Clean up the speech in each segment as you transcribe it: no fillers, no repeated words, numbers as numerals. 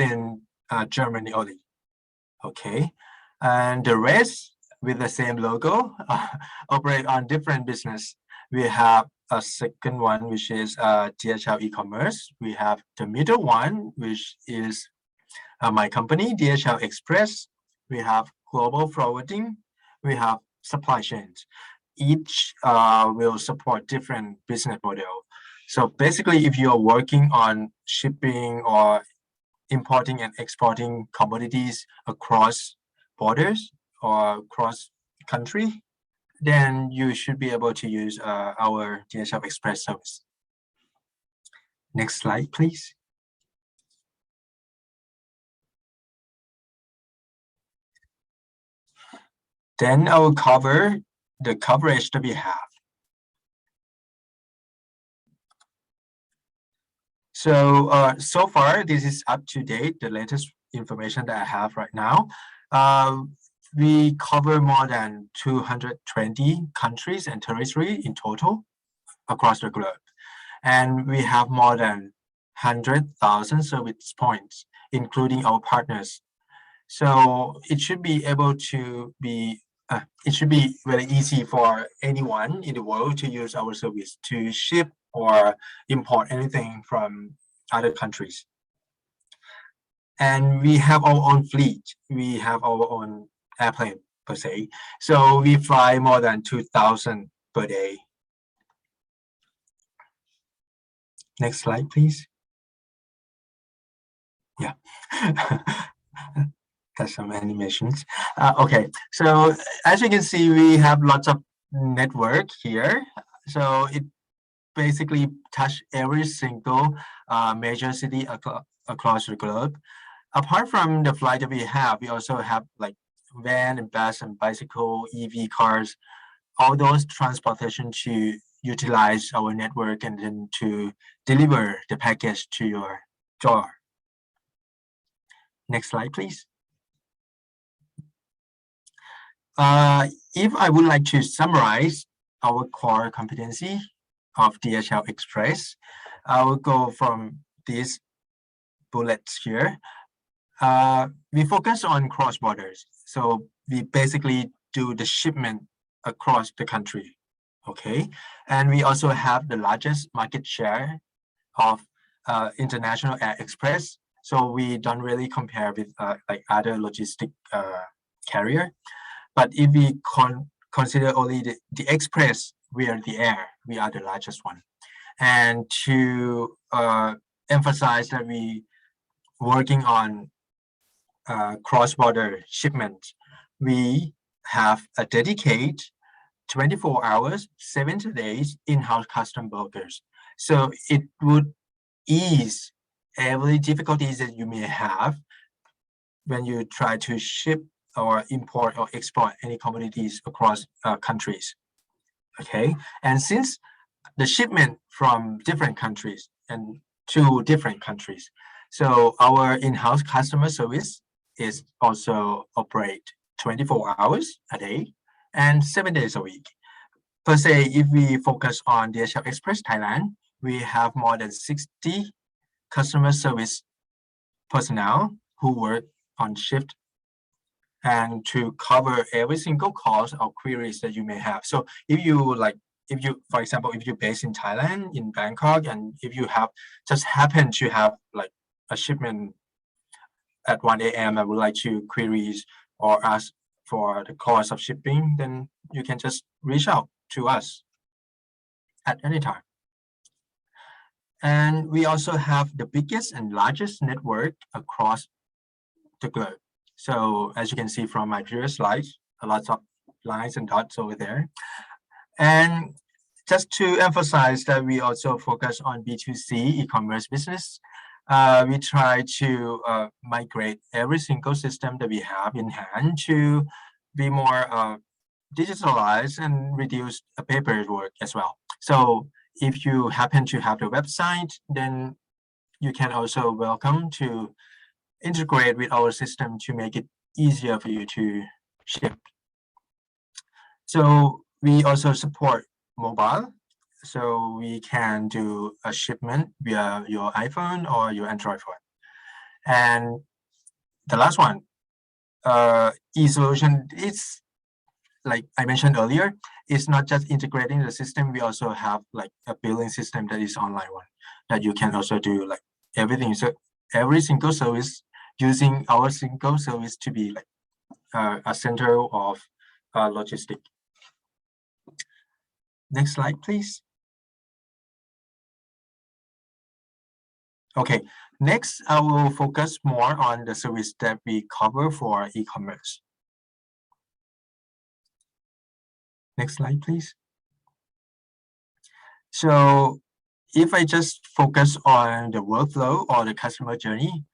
within Germany only. Okay, and the rest with the same logo operate on different business. We have a second one, which is DHL e-commerce. We have the middle one, which is my company, DHL Express. We have global forwarding. We have supply chains. Each will support different business model. So basically, if you're working on shipping or importing and exporting commodities across borders or across country, then you should be able to use our DHL Express service. Next slide, please. Then I will cover the coverage that we have. So, so far, this is up to date, the latest information that I have right now. We cover more than 220 countries and territories in total across the globe. And we have more than 100,000 service points, including our partners. So it should be able to be, it should be very easy for anyone in the world to use our service to ship or import anything from other countries. And we have our own fleet. We have our own airplane per se. So we fly more than 2,000 per day. Next slide, please. Yeah. That's some animations. Okay, so as you can see, we have lots of network here. So it basically touch every single major city across the globe. Apart from the flight that we have, we also have like van and bus and bicycle, EV cars, all those transportation to utilize our network and then to deliver the package to your door. Next slide, please. If I would like to summarize our core competency of DHL Express, I will go from these bullets here. We focus on cross borders. So we basically do the shipment across the country. Okay. And we also have the largest market share of international air express. So we don't really compare with like other logistic carrier. But if we consider only the express, we are the air, we are the largest one. And to emphasize that we working on cross-border shipment, we have a dedicated 24 hours, 7 days in-house custom brokers. So it would ease every difficulties that you may have when you try to ship or import or export any commodities across countries. Okay, and since the shipment from different countries and to different countries, so our in-house customer service is also operate 24 hours a day and 7 days a week. Per se, if we focus on DHL Express Thailand, we have more than 60 customer service personnel who work on shift and to cover every single calls or queries that you may have. So if you like, if you, for example, if you're based in Thailand, in Bangkok, and if you have just happen to have like a shipment at 1 a.m. and would like to queries or ask for the cost of shipping, then you can just reach out to us at any time. And we also have the biggest and largest network across the globe. So as you can see from my previous slides, a lot of lines and dots over there. And just to emphasize that we also focus on B2C e-commerce business, we try to migrate every single system that we have in hand to be more digitalized and reduce paperwork as well. So if you happen to have the website, then you can also welcome to integrate with our system to make it easier for you to ship. So we also support mobile. So we can do a shipment via your iPhone or your Android phone. And the last one, e-solution, it's like I mentioned earlier, it's not just integrating the system. We also have like a billing system that is online one that you can also do like everything. So every single service using our single service to be like a center of logistic. Next slide, please. Okay, next I will focus more on the service that we cover for e-commerce. Next slide, please. So if I just focus on the workflow or the customer journey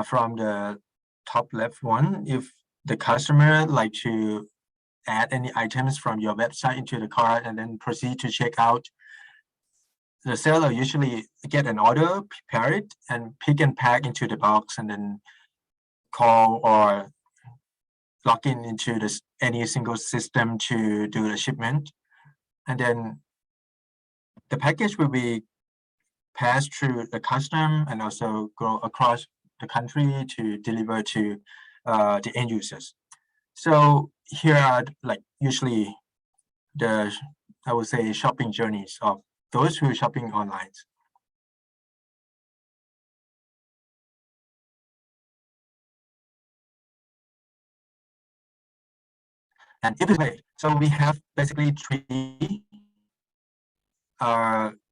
from the top left one, if the customer like to add any items from your website into the cart and then proceed to check out, the seller usually get an order, prepare it, and pick and pack into the box, and then call or log in into this any single system to do the shipment. And then the package will be passed through the custom and also go across the country to deliver to the end users. So here are like usually the, I would say, shopping journeys of those who are shopping online. And if it's so we have basically three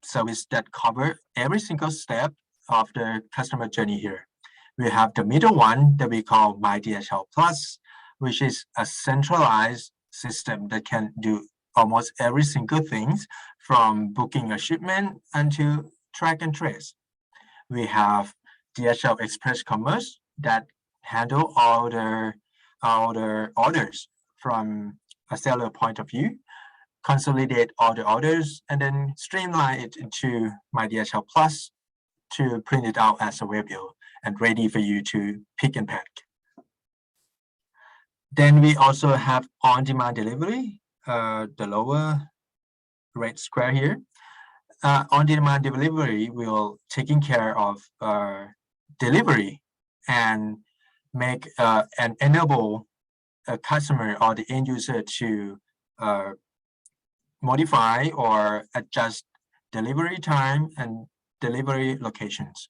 service that cover every single step of the customer journey here. We have the middle one that we call My DHL Plus, which is a centralized system that can do almost every single thing from booking a shipment until track and trace. We have DHL Express Commerce that handle all the orders from a seller point of view, consolidate all the orders, and then streamline it into My DHL Plus to print it out as a web bill and ready for you to pick and pack. Then we also have on-demand delivery, the lower red square here. On-demand delivery will taking care of delivery and make and enable a customer or the end user to modify or adjust delivery time and delivery locations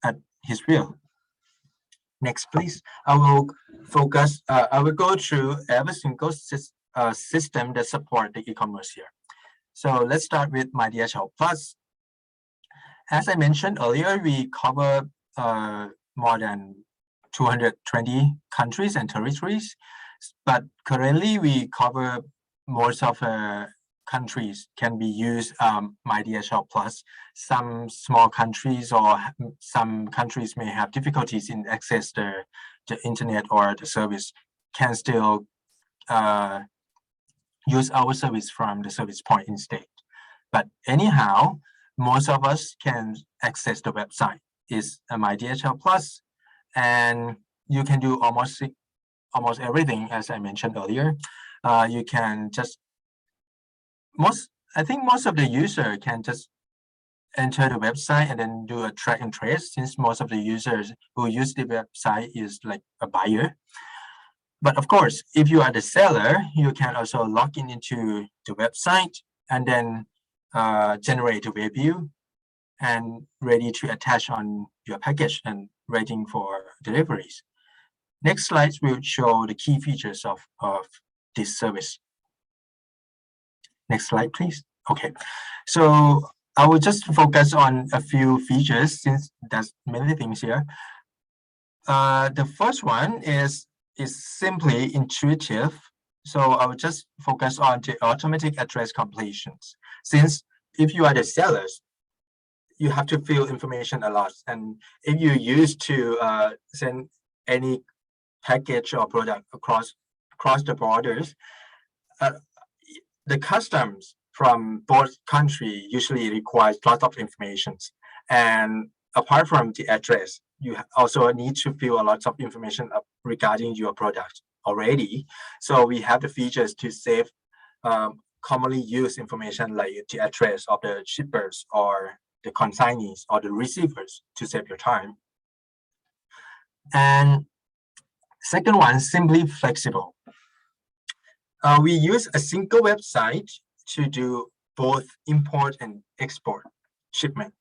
at his will. Next, please. I will focus. I will go through every single system that support the e-commerce here. So let's start with My DHL Plus. As I mentioned earlier, we cover more than 220 countries and territories, but currently we cover most of countries can be used My DHL Plus. Some small countries or some countries may have difficulties in access the internet or the service, can still use our service from the service point instead. But anyhow, most of us can access the website is My DHL Plus, and you can do almost everything as I mentioned earlier. You can just I think most of the user can just enter the website and then do a track and trace, since most of the users who use the website is like a buyer. But of course, if you are the seller, you can also log in into the website and then generate a web view and ready to attach on your package and waiting for deliveries. Next slides will show the key features of this service. Next slide, please. Okay, so I will just focus on a few features since there's many things here. The first one is simply intuitive. So I will just focus on the automatic address completions. Since if you are the sellers, you have to fill information a lot. And if you used to send any package or product across the borders, the customs from both countries usually requires lots of information. And apart from the address, you also need to fill a lot of information regarding your product already. So we have the features to save commonly used information like the address of the shippers or the consignees or the receivers to save your time. And second one, simply flexible. We use a single website to do both import and export shipment.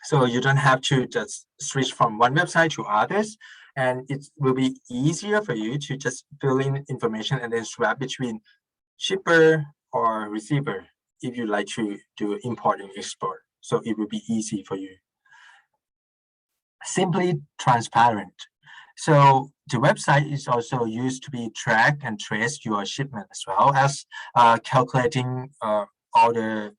So you don't have to just switch from one website to others, and it will be easier for you to just fill in information and then swap between shipper or receiver if you like to do import and export. So it will be easy for you. Simply transparent. So the website is also used to be track and trace your shipment as well as calculating all the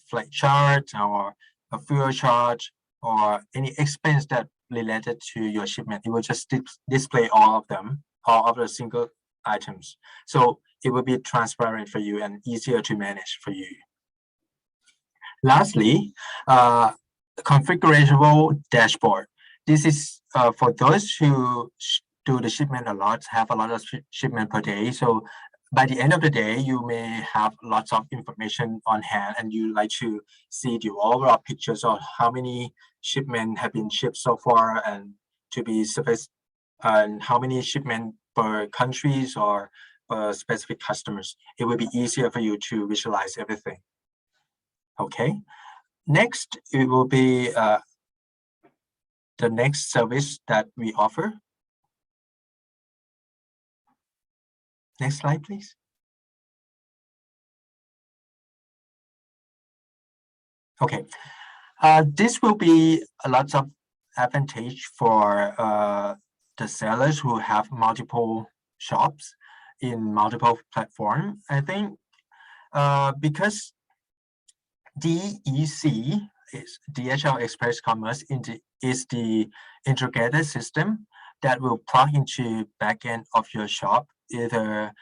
flight charge or a fuel charge or any expense that related to your shipment. It will just display all of them, all of the single items. So it will be transparent for you and easier to manage for you. Lastly, configurable dashboard. This is for those who do the shipment a lot, have a lot of shipment per day. So by the end of the day, you may have lots of information on hand and you like to see the overall pictures of how many shipments have been shipped so far and to be serviced and how many shipments per countries or specific customers. It will be easier for you to visualize everything. Okay. Next, it will be the next service that we offer. Next slide, please. Okay, this will be a lot of advantage for the sellers who have multiple shops in multiple platforms. I think because DEC is DHL Express Commerce is the integrated system that will plug into backend of your shop, either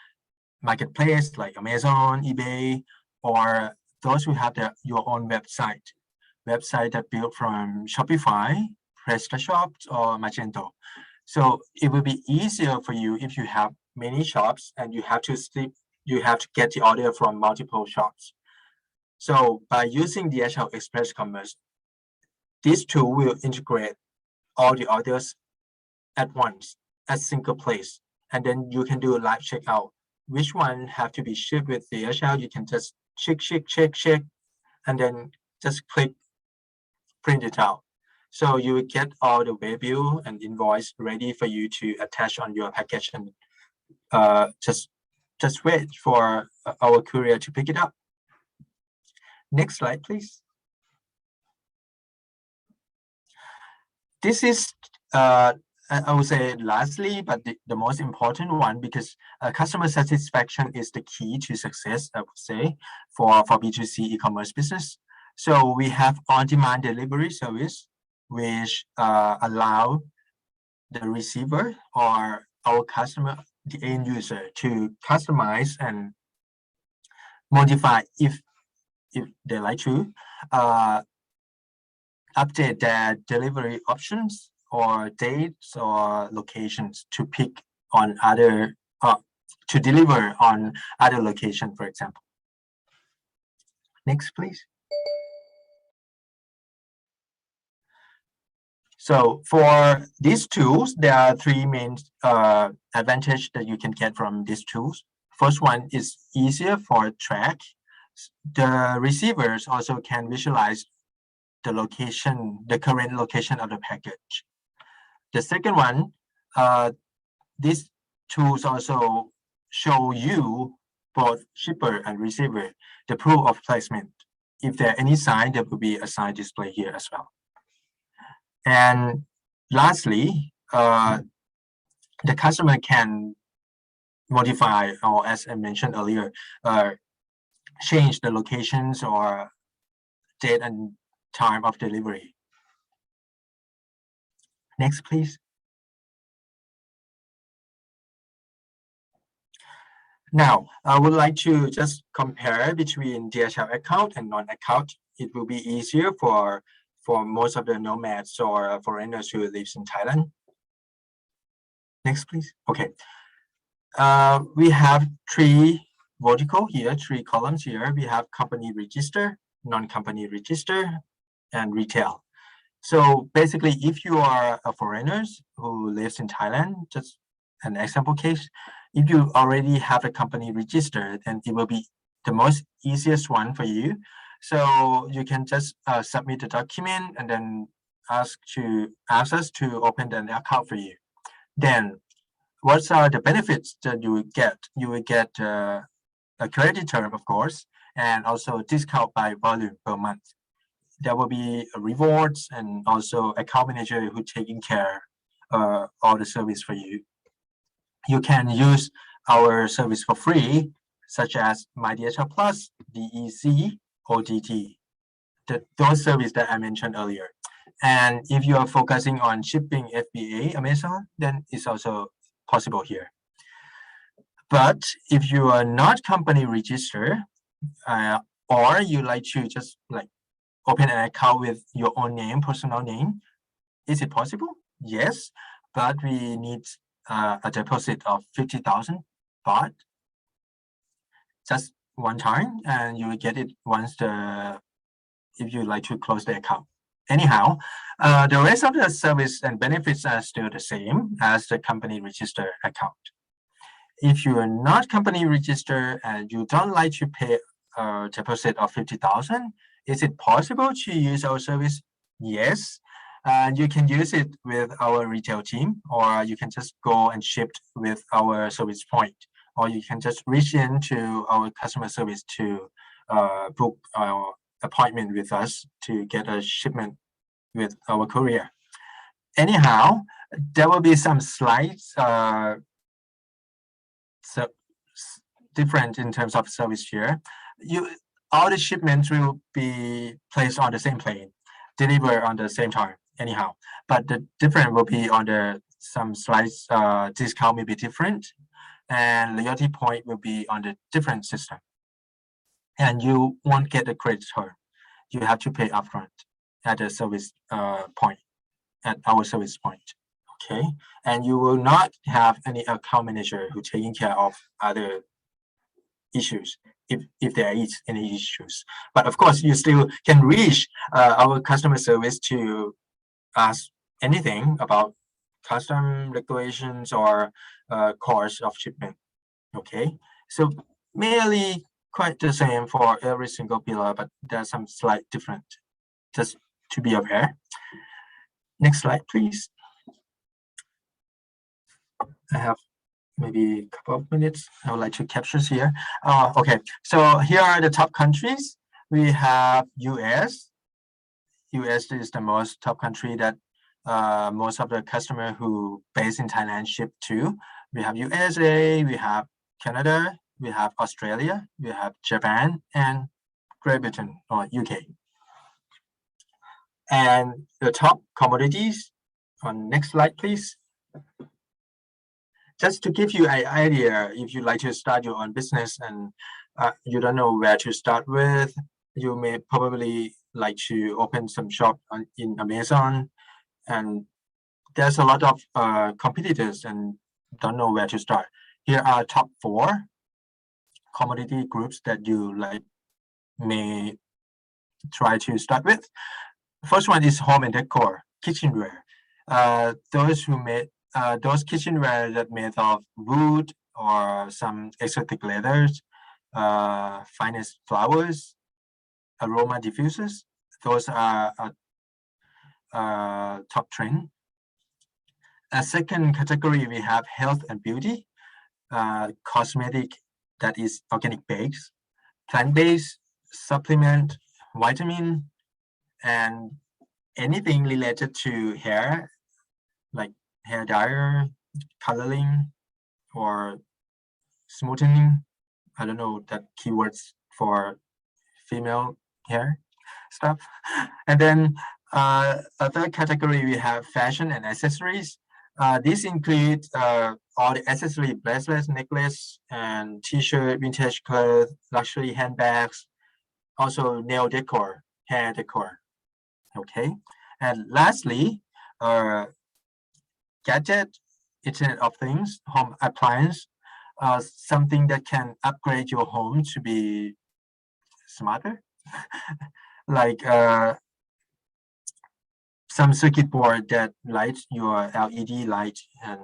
marketplace like Amazon, eBay, or those who have your own website that built from Shopify, PrestaShop, or Magento. So it will be easier for you if you have many shops and you have to get the order from multiple shops. So by using DHL Express Commerce, this tool will integrate all the orders at once at single place, and then you can do a live checkout. Which one have to be shipped with DHL? You can just check, and then just click print it out. So you will get all the waybill and invoice ready for you to attach on your package, and just wait for our courier to pick it up. Next slide, please. This is, I would say lastly, but the most important one, because customer satisfaction is the key to success, I would say, for B2C e-commerce business. So we have on-demand delivery service, which allow the receiver or our customer, the end user, to customize and modify if they like to update their delivery options or dates or locations to pick on other to deliver on other location, for example. Next, please. So for these tools, there are three main advantages that you can get from these tools. First one is easier for track. The receivers also can visualize the location, the current location of the package. The second one, these tools also show you, both shipper and receiver, the proof of placement. If there are any sign, there will be a sign display here as well. And lastly, the customer can modify, or as I mentioned earlier, change the locations or date and time of delivery. Next, please. Now, I would like to just compare between DHL account and non-account. It will be easier for most of the nomads or foreigners who lives in Thailand. Next, please. Okay. We have three vertical here, three columns here. We have company register, non-company register, and retail. So basically, if you are a foreigner who lives in Thailand, just an example case, if you already have a company registered, then it will be the most easiest one for you. So you can just submit the document and then ask us to open an account for you. Then what are the benefits that you will get? You will get a credit term, of course, and also discount by volume per month. There will be rewards and also account manager who taking care all the service for you. You can use our service for free, such as My DHL Plus, DEC, OTT, those services that I mentioned earlier. And if you are focusing on shipping FBA Amazon, then it's also possible here. But if you are not company registered, or you like to just like open an account with your own name, personal name, is it possible? Yes, but we need a deposit of 50,000 baht just one time, and you will get it once if you like to close the account. Anyhow, the rest of the service and benefits are still the same as the company registered account. If you are not company registered and you don't like to pay a deposit of 50,000, is it possible to use our service? Yes. And you can use it with our retail team, or you can just go and ship with our service point, or you can just reach into our customer service to book our appointment with us to get a shipment with our courier. Anyhow, there will be some slides so different in terms of service here. All the shipments will be placed on the same plane, delivered on the same time. Anyhow, but the difference will be on some slides. Discount may be different, and loyalty point will be on the different system. And you won't get a credit term. You have to pay upfront at the service point, at our service point. Okay, and you will not have any account manager who taking care of other issues if there is any issues. But of course, you still can reach our customer service to ask anything about custom regulations or course of shipment. Okay, so merely quite the same for every single pillar, but there's some slight different, just to be aware. Next slide, please. I have maybe a couple of minutes. I would like to capture here. Okay, so here are the top countries. We have US. US is the most top country that most of the customer who based in Thailand ship to. We have USA, we have Canada, we have Australia, we have Japan, and Great Britain or UK. And the top commodities on next slide, please. Just to give you an idea, if you like to start your own business and you don't know where to start with, you may probably like to open some shop in Amazon, and there's a lot of competitors and don't know where to start. Here are top 4 commodity groups that you may try to start with. First one is home and decor, kitchenware. Those kitchenware that made of wood or some exotic leathers, finest flowers, aroma diffusers. Those are top trend. A second category, we have health and beauty, cosmetic, that is organic base, plant-based, supplement, vitamin, and anything related to hair, like hair dryer, coloring, or smoothing. I don't know that keywords for female hair stuff. And then a third category, we have fashion and accessories. These include all the accessory, bracelets, necklace, and t-shirt, vintage clothes, luxury handbags, also nail decor, hair decor. Okay, and lastly, gadget, Internet of Things, home appliance, something that can upgrade your home to be smarter, like some circuit board that lights your LED light and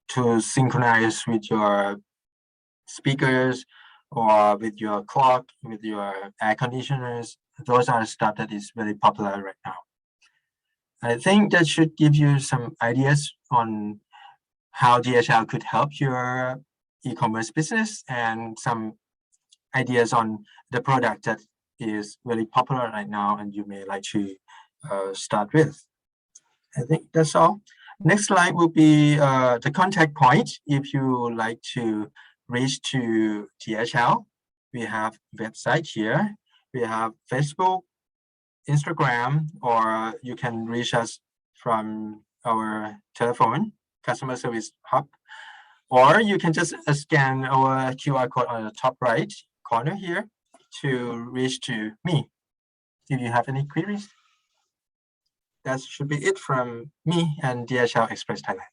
to synchronize with your speakers or with your clock, with your air conditioners. Those are stuff that is very popular right now. I think that should give you some ideas on how DHL could help your e-commerce business and some ideas on the product that is really popular right now and you may like to start with. I think that's all. Next slide will be the contact point. If you like to reach to DHL, we have website here. We have Facebook, Instagram, or you can reach us from our telephone, customer service hub, or you can just scan our QR code on the top right corner here to reach to me. If you have any queries, that should be it from me and DHL Express Thailand.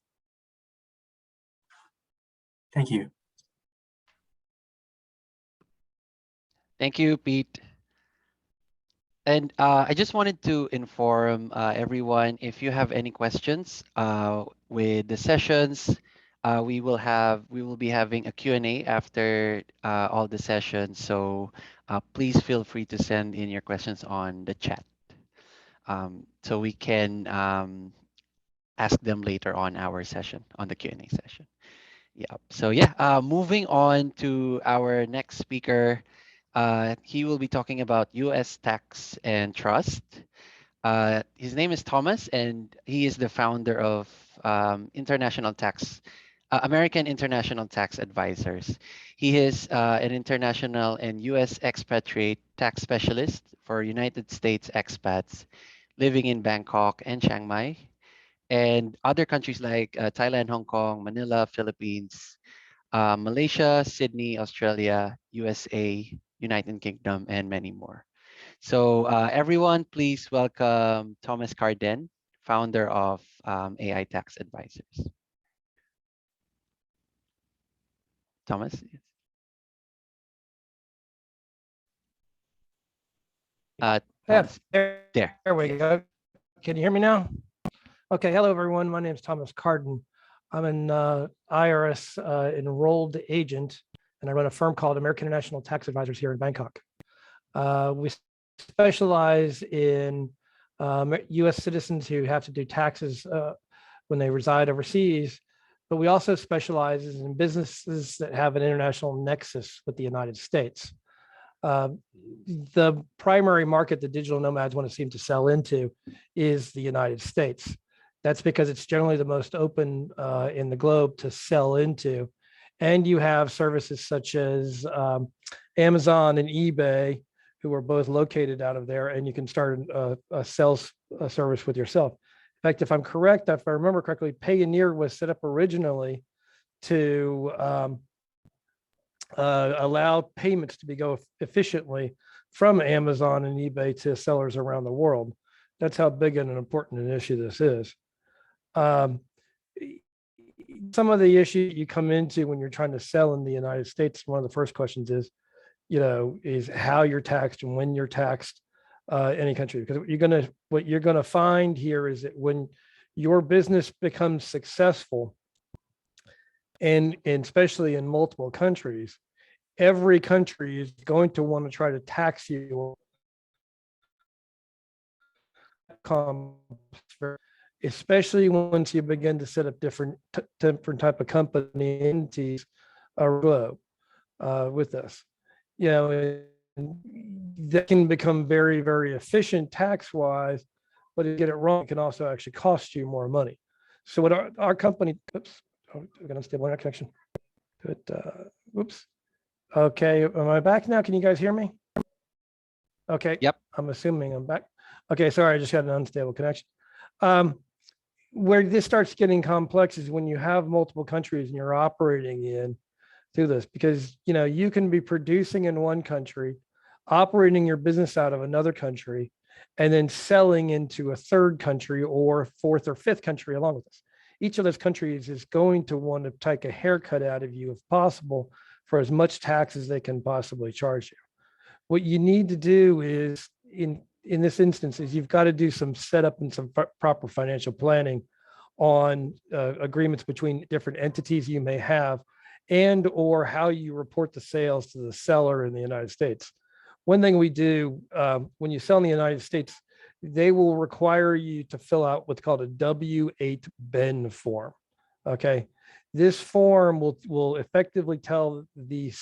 Thank you. Thank you, Pete. And I just wanted to inform everyone, if you have any questions with the sessions, we will be having a Q&A after all the sessions. So please feel free to send in your questions on the chat, so we can ask them later on our session, on the Q&A session. Yeah. So yeah, moving on to our next speaker. He will be talking about U.S. tax and trust. His name is Thomas, and he is the founder of American International Tax Advisors. He is an international and U.S. expatriate tax specialist for United States expats living in Bangkok and Chiang Mai, and other countries like Thailand, Hong Kong, Manila, Philippines, Malaysia, Sydney, Australia, USA, United Kingdom, and many more. So everyone, please welcome Thomas Carden, founder of AI Tax Advisors. Thomas? Thomas. There we go. Can you hear me now? Okay, hello everyone. My name is Thomas Carden. I'm an IRS enrolled agent, and I run a firm called American International Tax Advisors here in Bangkok. We specialize in U.S. citizens who have to do taxes when they reside overseas, but we also specialize in businesses that have an international nexus with the United States. The primary market that digital nomads want to seem to sell into is the United States. That's because it's generally the most open in the globe to sell into. And you have services such as Amazon and eBay, who are both located out of there, and you can start a sales service with yourself. In fact, if I'm correct, if I remember correctly, Payoneer was set up originally to allow payments to go efficiently from Amazon and eBay to sellers around the world. That's how big and an important an issue this is. Some of the issues you come into when you're trying to sell in the United States, one of the first questions is, is how you're taxed and when you're taxed any country. Because what you're gonna find here is that when your business becomes successful, and especially in multiple countries, every country is going to want to try to tax you, especially once you begin to set up different type of company entities around with us. That can become very, very efficient tax-wise, but if you get it wrong, it can also actually cost you more money. So what our company, oops, I'm gonna stable internet connection. Good, whoops. Okay, am I back now? Can you guys hear me? Okay. Yep. I'm assuming I'm back. Okay, sorry, I just had an unstable connection. Where this starts getting complex is when you have multiple countries and you're operating in through this, because you can be producing in one country, operating your business out of another country, and then selling into a third country or fourth or fifth country along with us. Each of those countries is going to want to take a haircut out of you if possible for as much tax as they can possibly charge you. What you need to do is in this instance is you've got to do some setup and some proper financial planning on agreements between different entities you may have, and or how you report the sales to the seller in the United States. One thing we do when you sell in the United States, they will require you to fill out what's called a W-8 BEN form. Okay, this form will effectively tell the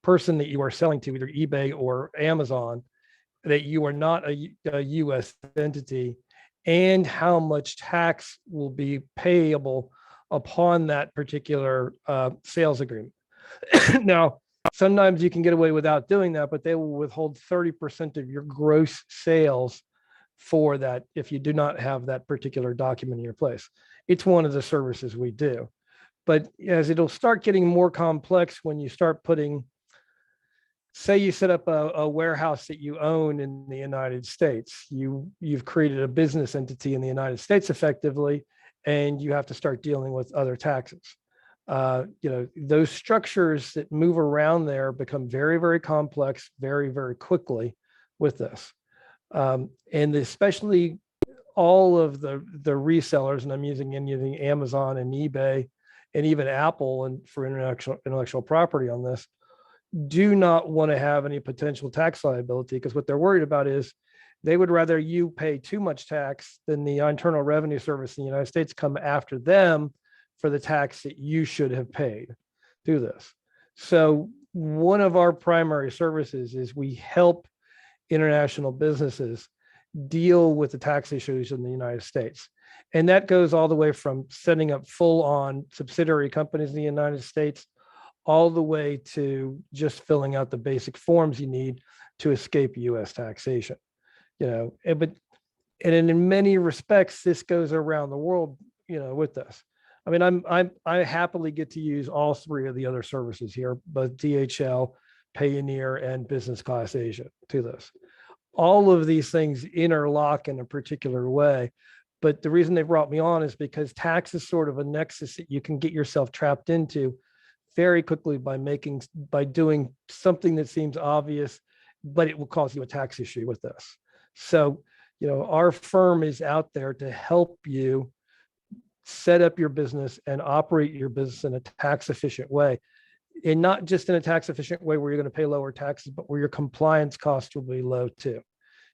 person that you are selling to, either eBay or Amazon, that you are not a U.S. entity, and how much tax will be payable upon that particular sales agreement. Now, sometimes you can get away without doing that, but they will withhold 30% of your gross sales for that if you do not have that particular document in your place. It's one of the services we do. But as it'll start getting more complex when you start putting, say you set up a warehouse that you own in the United States, you've created a business entity in the United States effectively, and you have to start dealing with other taxes. Those structures that move around there become very, very complex, very, very quickly with this. And especially all of the resellers, and I'm using Amazon and eBay and even Apple and for intellectual property on this, do not want to have any potential tax liability, because what they're worried about is they would rather you pay too much tax than the Internal Revenue Service in the United States come after them for the tax that you should have paid through this. So one of our primary services is we help international businesses deal with the tax issues in the United States. And that goes all the way from setting up full-on subsidiary companies in the United States, all the way to just filling out the basic forms you need to escape U.S. taxation. And in many respects, this goes around the world, with this. I mean, I happily get to use all three of the other services here, both DHL, Payoneer, and Business Class Asia to this. All of these things interlock in a particular way. But the reason they brought me on is because tax is sort of a nexus that you can get yourself trapped into very quickly by doing something that seems obvious, but it will cause you a tax issue with this. So, our firm is out there to help you set up your business and operate your business in a tax efficient way. And not just in a tax efficient way where you're going to pay lower taxes, but where your compliance costs will be low too.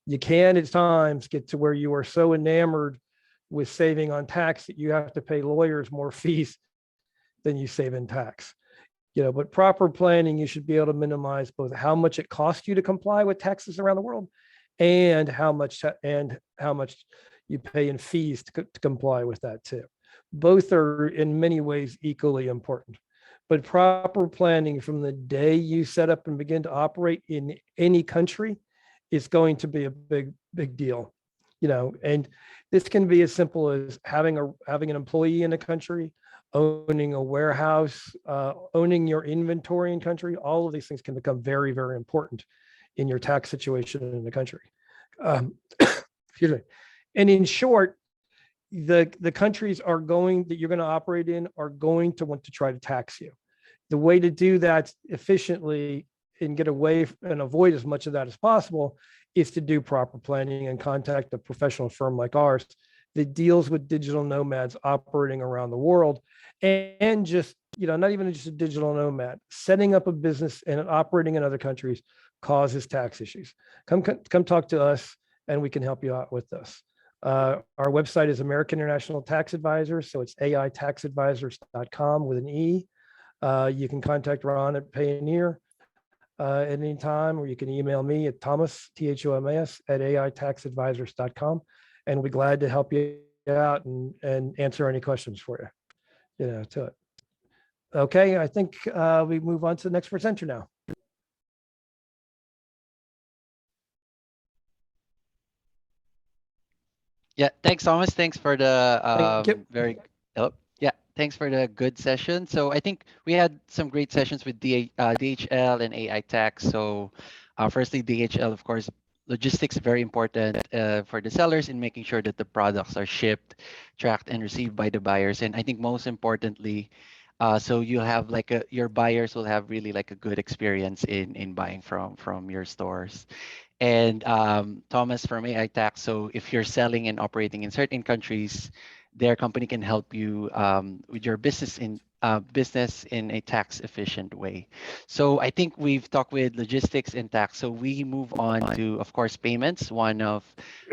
You can at times get to where you are so enamored with saving on tax that you have to pay lawyers more fees than you save in tax. But proper planning, you should be able to minimize both how much it costs you to comply with taxes around the world and how much you pay in fees to comply with that too. Both are in many ways equally important. But proper planning from the day you set up and begin to operate in any country is going to be a big, big deal. And this can be as simple as having an employee in a country, owning a warehouse, owning your inventory in country. All of these things can become very, very important in your tax situation in the country. Excuse me. And in short, the countries that you're going to operate in are going to want to try to tax you. The way to do that efficiently and get away and avoid as much of that as possible is to do proper planning and contact a professional firm like ours that deals with digital nomads operating around the world, and just, not even just a digital nomad, setting up a business and operating in other countries causes tax issues. Come talk to us and we can help you out with this. Our website is American International Tax Advisors. So it's aitaxadvisors.com with an E. You can contact Ron at Payoneer at any time, or you can email me at Thomas, THOMAS, at aitaxadvisors.com. And we'll be glad to help you out and answer any questions for you, to it. Okay, I think we move on to the next presenter now. Yeah, thanks, Thomas. Thanks for the Thank you. thanks for the good session. So I think we had some great sessions with DHL and AI tax. So firstly, DHL, of course, logistics very important for the sellers in making sure that the products are shipped, tracked, and received by the buyers. And I think most importantly, so you have your buyers will have really like a good experience in buying from your stores. and Thomas from AI Tax. So if you're selling and operating in certain countries, their company can help you with your business in a tax efficient way. So I think we've talked with logistics and tax. So we move on to, of course, payments, one of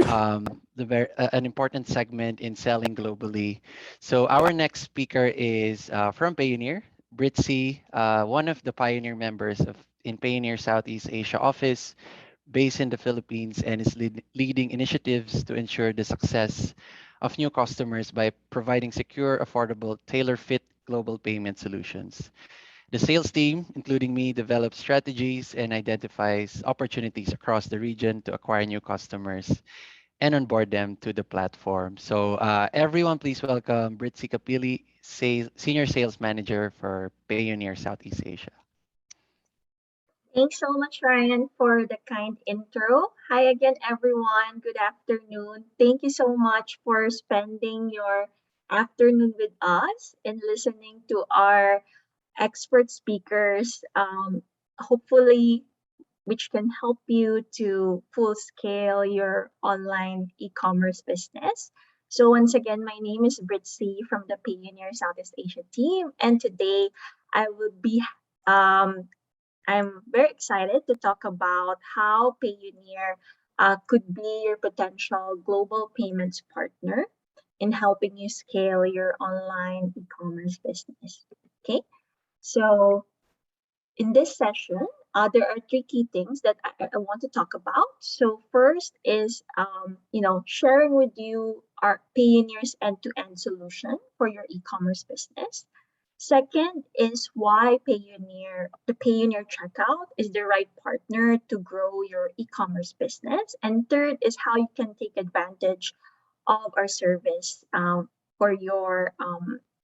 an important segment in selling globally. So our next speaker is from Payoneer, Britzy, one of the pioneer members of in Payoneer Southeast Asia office based in the Philippines and is leading initiatives to ensure the success of new customers by providing secure, affordable, tailor-fit global payment solutions. The sales team, including me, develops strategies and identifies opportunities across the region to acquire new customers and onboard them to the platform. So everyone, please welcome Britzy Kapili, Senior Sales Manager for Payoneer Southeast Asia. Thanks so much, Ryan, for the kind intro. Hi again, everyone. Good afternoon. Thank you so much for spending your afternoon with us and listening to our expert speakers, hopefully, which can help you to full scale your online e-commerce business. So once again, my name is Britzy from the Payoneer Southeast Asia team, and today I will be I'm very excited to talk about how Payoneer could be your potential global payments partner in helping you scale your online e-commerce business. Okay, so in this session, there are three key things that I want to talk about. So first is, sharing with you our Payoneer's end-to-end solution for your e-commerce business. Second is why the Payoneer Checkout is the right partner to grow your e-commerce business. And third is how you can take advantage of our service for your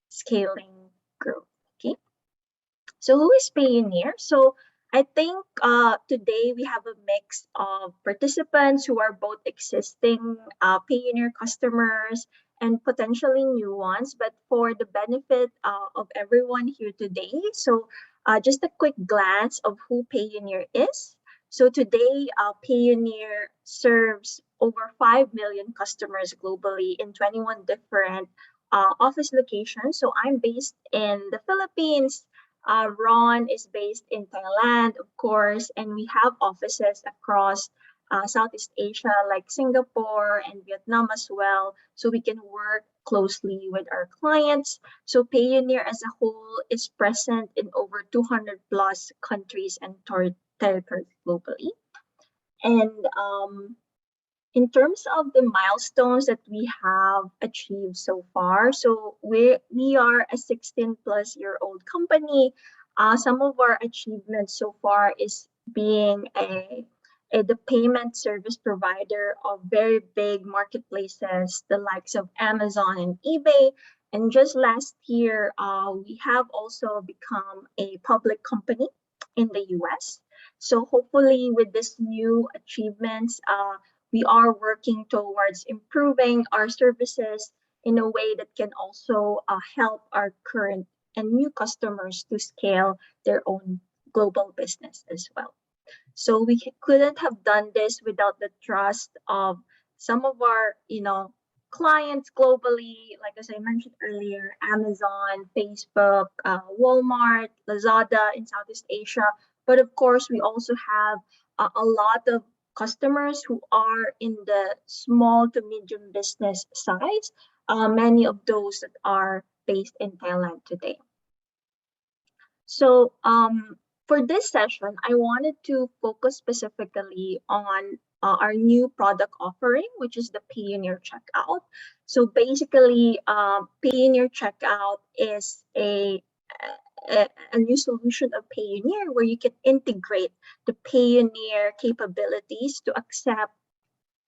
scaling growth. Okay. So who is Payoneer? So I think today we have a mix of participants who are both existing Payoneer customers and potentially new ones. But for the benefit of everyone here today, so just a quick glance of who Payoneer is. So today, Payoneer serves over 5 million customers globally in 21 different office locations. So I'm based in the Philippines. Ron is based in Thailand, of course, and we have offices across Southeast Asia like Singapore and Vietnam as well, so we can work closely with our clients. So Payoneer as a whole is present in over 200 plus countries and territories globally. And in terms of the milestones that we have achieved so far, so we are a 16-plus-year-old company. Some of our achievements so far is being the payment service provider of very big marketplaces, the likes of Amazon and eBay. And just last year, we have also become a public company in the US. So hopefully with this new achievements, we are working towards improving our services in a way that can also help our current and new customers to scale their own global business as well. So we couldn't have done this without the trust of some of our, clients globally, like as I mentioned earlier, Amazon, Facebook, Walmart, Lazada in Southeast Asia. But of course, we also have a lot of customers who are in the small to medium business size, many of those that are based in Thailand today. So for this session, I wanted to focus specifically on our new product offering, which is the Payoneer Checkout. So basically, Payoneer Checkout is a new solution of Payoneer where you can integrate the Payoneer capabilities to accept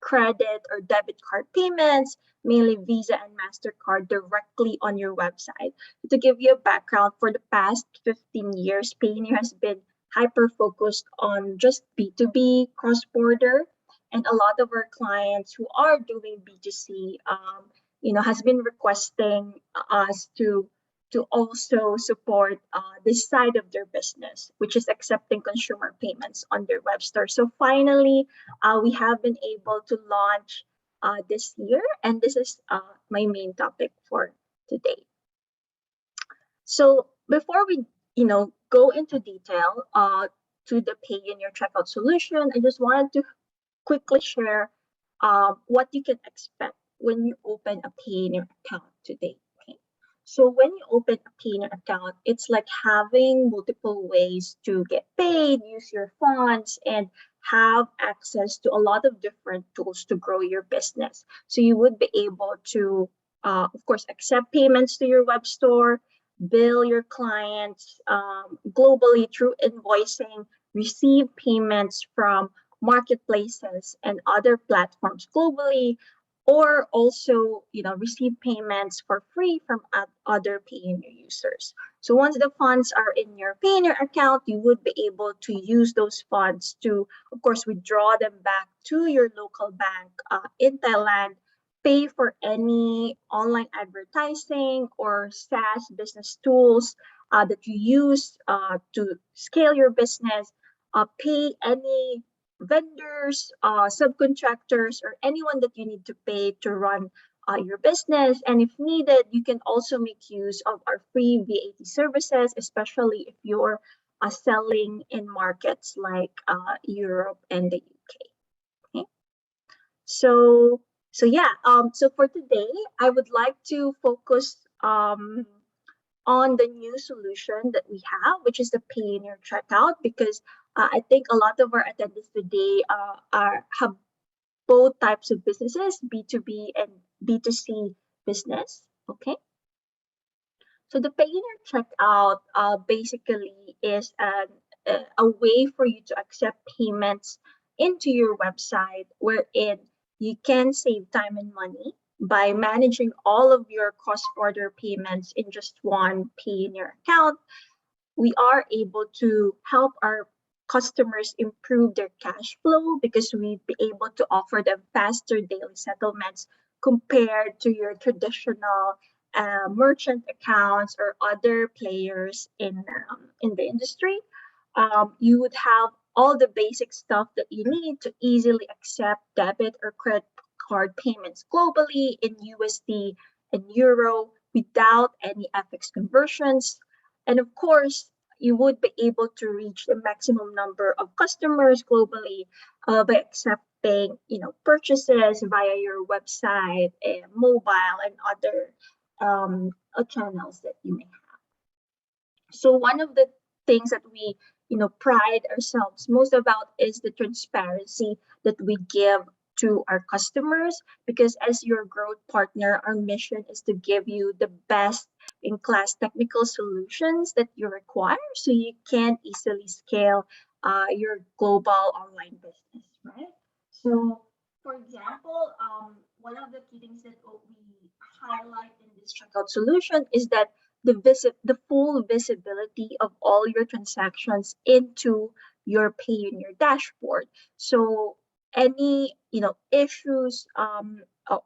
credit or debit card payments, mainly Visa and MasterCard, directly on your website. To give you a background, for the past 15 years, Payoneer has been hyper-focused on just B2B, cross-border, and a lot of our clients who are doing B2C, has been requesting us to to also support this side of their business, which is accepting consumer payments on their web store. So finally, we have been able to launch this year, and this is my main topic for today. So before we, go into detail to the Payoneer Checkout solution, I just wanted to quickly share what you can expect when you open a Payoneer account today. Okay. So when you open a Payoneer account, it's like having multiple ways to get paid, use your funds, and have access to a lot of different tools to grow your business. So you would be able to, of course, accept payments to your web store, bill your clients globally through invoicing, receive payments from marketplaces and other platforms globally, or also receive payments for free from other Payoneer users. So once the funds are in your Payoneer account, you would be able to use those funds to, of course, withdraw them back to your local bank in Thailand, pay for any online advertising or SaaS business tools that you use to scale your business, pay any vendors, subcontractors, or anyone that you need to pay to run your business. And if needed, you can also make use of our free VAT services, especially if you're selling in markets like Europe and the UK. Okay. So yeah, so for today, I would like to focus on the new solution that we have, which is the Payoneer Checkout, because I think a lot of our attendees today have both types of businesses, B2B and B2C business. Okay. So the Payoneer Checkout basically is a way for you to accept payments into your website, wherein you can save time and money by managing all of your cross-border payments in just one Payoneer account. We are able to help our customers improve their cash flow because we'd be able to offer them faster daily settlements compared to your traditional merchant accounts or other players in the industry. You would have all the basic stuff that you need to easily accept debit or credit card payments globally in USD and Euro without any FX conversions. And of course, you would be able to reach the maximum number of customers globally by accepting, purchases via your website, and mobile, and other channels that you may have. So one of the things that we, pride ourselves most about is the transparency that we give to our customers, because as your growth partner, our mission is to give you the best in class technical solutions that you require so you can easily scale your global online business, right? So, for example, one of the key things that we highlight in this checkout solution is that the full visibility of all your transactions into your Payoneer dashboard. So any issues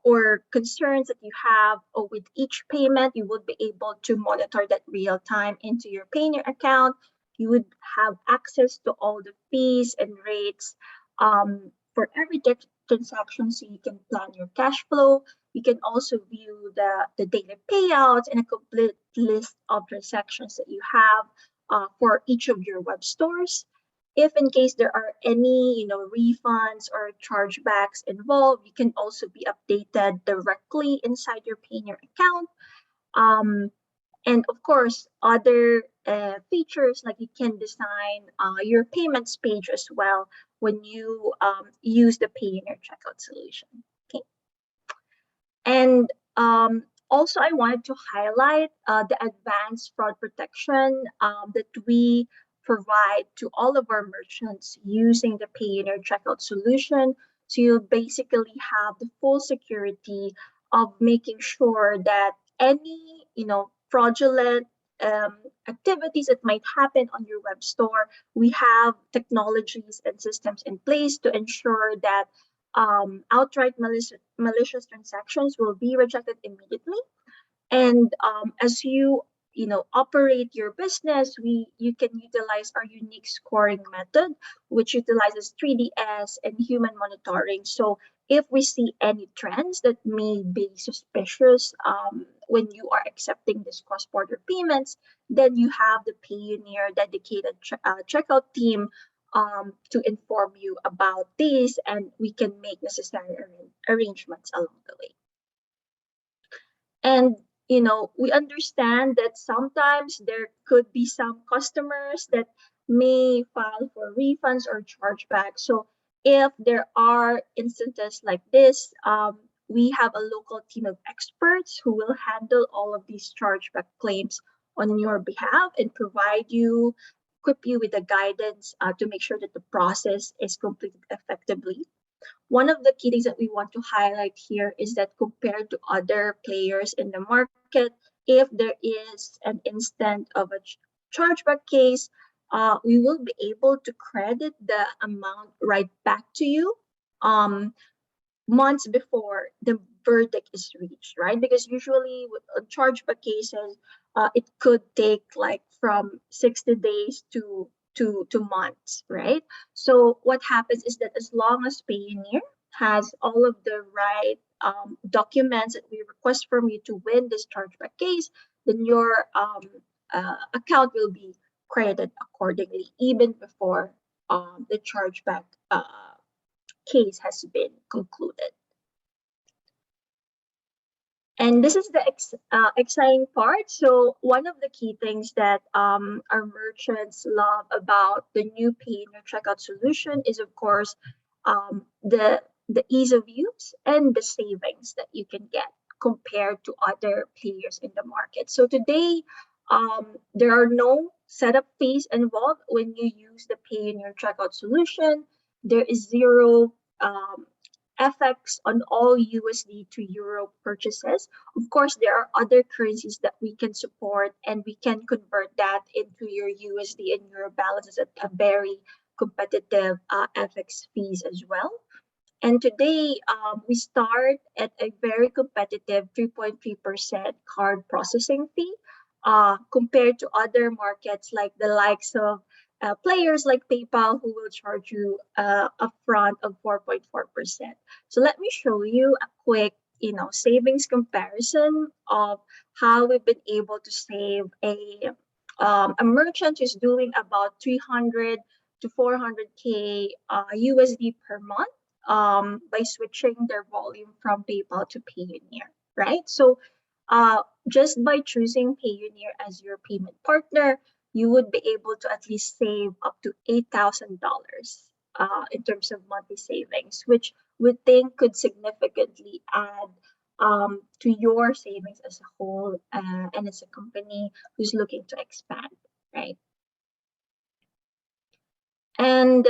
or concerns that you have with each payment, you would be able to monitor that real time into your Payoneer account. You would have access to all the fees and rates for every transaction, so you can plan your cash flow. You can also view the daily payouts and a complete list of transactions that you have for each of your web stores. If in case there are any, refunds or chargebacks involved, you can also be updated directly inside your Payoneer account. And of course, other features like you can design your payments page as well when you use the Payoneer Checkout solution. Okay. And also, I wanted to highlight the advanced fraud protection that we provide to all of our merchants using the Payoneer Checkout solution. So you'll basically have the full security of making sure that any fraudulent activities that might happen on your web store, we have technologies and systems in place to ensure that outright malicious transactions will be rejected immediately. And as you operate your business, you can utilize our unique scoring method, which utilizes 3DS and human monitoring. So if we see any trends that may be suspicious when you are accepting this cross-border payments, then you have the Payoneer dedicated checkout team to inform you about this, and we can make necessary arrangements along the way. And we understand that sometimes there could be some customers that may file for refunds or chargebacks. So if there are instances like this, we have a local team of experts who will handle all of these chargeback claims on your behalf and equip you with the guidance to make sure that the process is completed effectively. One of the key things that we want to highlight here is that compared to other players in the market, if there is an instant of a chargeback case, we will be able to credit the amount right back to you months before the verdict is reached, right? Because usually with chargeback cases, it could take like from 60 days to months, right? So what happens is that as long as Payoneer has all of the right documents that we request from you to win this chargeback case, then your account will be credited accordingly, even before the chargeback case has been concluded. And this is the exciting part. So one of the key things that our merchants love about the new Payoneer Checkout solution is, of course, the ease of use and the savings that you can get compared to other players in the market. So today, there are no setup fees involved when you use the Payoneer Checkout solution. There is zero FX on all USD to Euro purchases. Of course, there are other currencies that we can support, and we can convert that into your USD and Euro balances at a very competitive FX fees as well. And today, we start at a very competitive 3.3% card processing fee compared to other markets like the likes of players like PayPal, who will charge you upfront of 4.4%. So let me show you a quick, savings comparison of how we've been able to save a merchant who's doing about 300 to 400K USD per month by switching their volume from PayPal to Payoneer, right? So just by choosing Payoneer as your payment partner, you would be able to at least save up to $8,000 in terms of monthly savings, which we think could significantly add to your savings as a whole and as a company who's looking to expand, right? And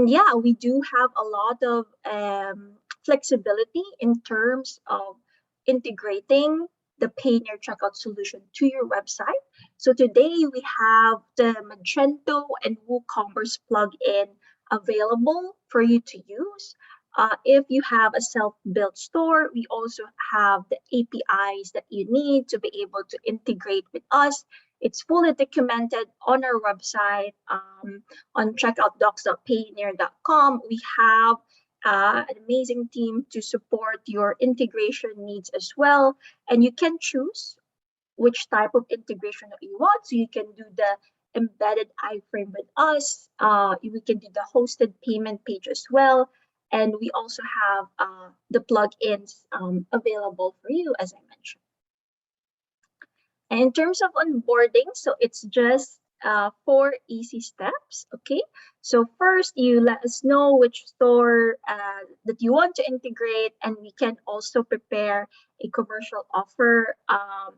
yeah, we do have a lot of flexibility in terms of integrating the Payoneer Checkout solution to your website. So today we have the Magento and WooCommerce plugin available for you to use. If you have a self-built store, we also have the APIs that you need to be able to integrate with us. It's fully documented on our website on checkoutdocs.payoneer.com. We have an amazing team to support your integration needs as well. And you can choose which type of integration that you want. So you can do the embedded iframe with us. We can do the hosted payment page as well. And we also have the plugins available for you, as I mentioned. And in terms of onboarding, so it's just 4 easy steps, okay? So first, you let us know which store that you want to integrate, and we can also prepare a commercial offer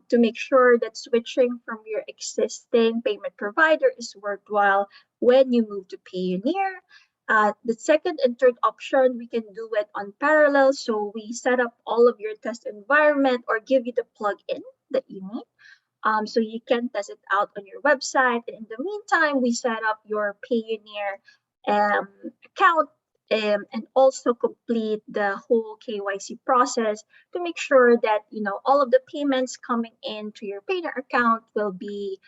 to make sure that switching from your existing payment provider is worthwhile when you move to Payoneer. The second and third option, we can do it on parallel. So we set up all of your test environment or give you the plugin that you need. So you can test it out on your website. And in the meantime, we set up your Payoneer account and also complete the whole KYC process to make sure that all of the payments coming into your Payoneer account will be